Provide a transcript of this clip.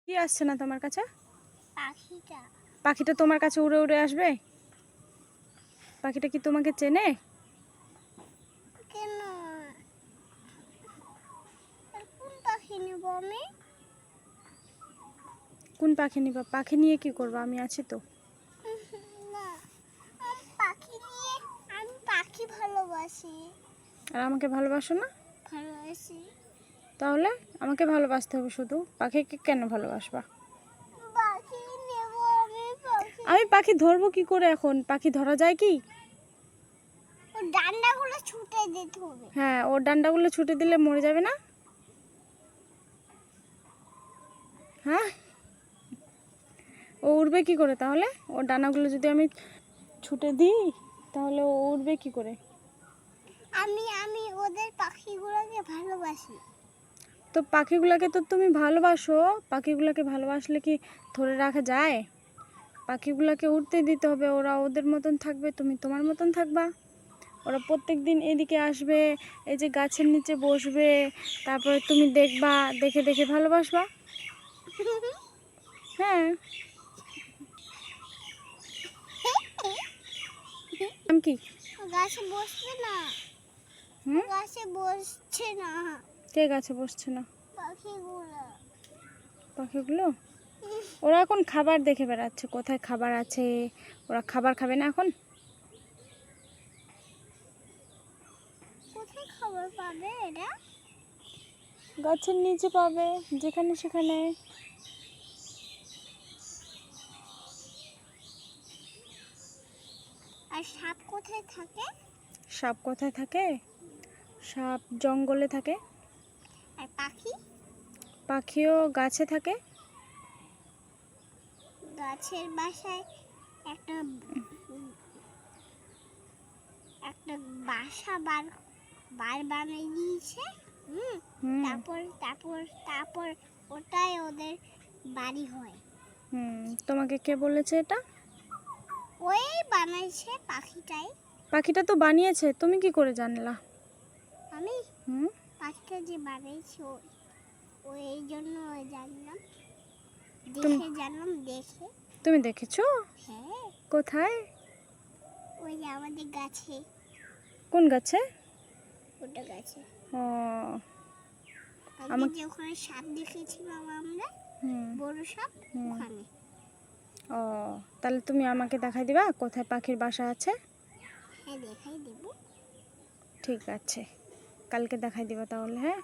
কি আসছে না তোমার কাছে? পাখিটা। পাখিটা তোমার কাছে উড়ে উড়ে আসবে? পাখিটা কি তোমাকে চেনে? কেন? কোন পাখি নেব আমি? কোন পাখি নিবা? পাখি নিয়ে কি করবা? আমি আছি তো। না, আমি পাখি ভালোবাসি। আর আমাকে ভালোবাসো না? ভালোবাসি। তাহলে আমাকে ভালোবাসতে হবে শুধু, পাখিকে কেন ভালোবাসবা? পাখি নেব আমি। আমি পাখি ধরবো কি করে? এখন পাখি ধরা যায় কি? ওর ডান্ডাগুলো ছুটে দিতে হবে। হ্যাঁ, ওর ডান্ডাগুলো ছুটে দিলে মরে যাবে না? হ্যাঁ, ও উড়বে কি করে তাহলে? ওর ডানাগুলো যদি আমি ছুটে দিই তাহলে ও উড়বে কি করে? আমি ওদের পাখিগুলোকে ভালোবাসি। তো পাখিগুলোকে তো তুমি ভালোবাসো, পাখিগুলোকে ভালোবাসলে কি ধরে রাখা যায়? পাখিগুলোকে উড়তে দিতে হবে, ওরা ওদের মতন থাকবে, তুমি তোমার মতন থাকবা। ওরা প্রত্যেক দিন এদিকে আসবে, এই যে গাছের নিচে বসবে, তারপরে তুমি দেখবা, দেখে দেখে ভালোবাসবা। হ্যাঁ। নাম কি? গাছে বসবে না। হুম, গাছে বসছে না। কে গাছে বসছে না? পাখিগুলো। পাখিগুলো? ওরা এখন খাবার দেখে বেড়াচ্ছে, কোথায় খাবার আছে। ওরা খাবার খাবে না এখন? কোথায় খাবার পাবে এরা? গাছের নিচে পাবে, যেখানে সেখানে। আর সাপ কোথায় থাকে? সাপ কোথায় থাকে? সাপ জঙ্গলে থাকে। আর পাখি? পাখিও গাছে থাকে। গাছের বাসায় একটা একটা বাসা বার বার বানিয়ে দিয়েছে। হুম তারপর তারপর তারপর ওটাই ওদের বাড়ি হয়। তোমাকে কে বলেছে এটা? ওই বানাইছে পাখিটাই। পাখিটা তো বানিয়েছে, তুমি কি করে জানলা? আমি হুম পাখিটা যে বানাইছে ওই এই জন্য জানলাম। তুমি জানলাম দেখে। তুমি দেখেছো? হ্যাঁ, কোথায়? ওই যে আমাদের গাছে। কোন গাছে? ওটা গাছে। ও, আমি যে ওখানে সাপ দেখেছিলাম আমরা, হুম বড় সাপ, হুম ওখানে। ও, তাহলে তুমি আমাকে দেখাই দিবা কোথায় পাখির বাসা আছে? হ্যাঁ, দেখাই দেবো। ঠিক আছে, কালকে দেখাই দিবা তাহলে। হ্যাঁ।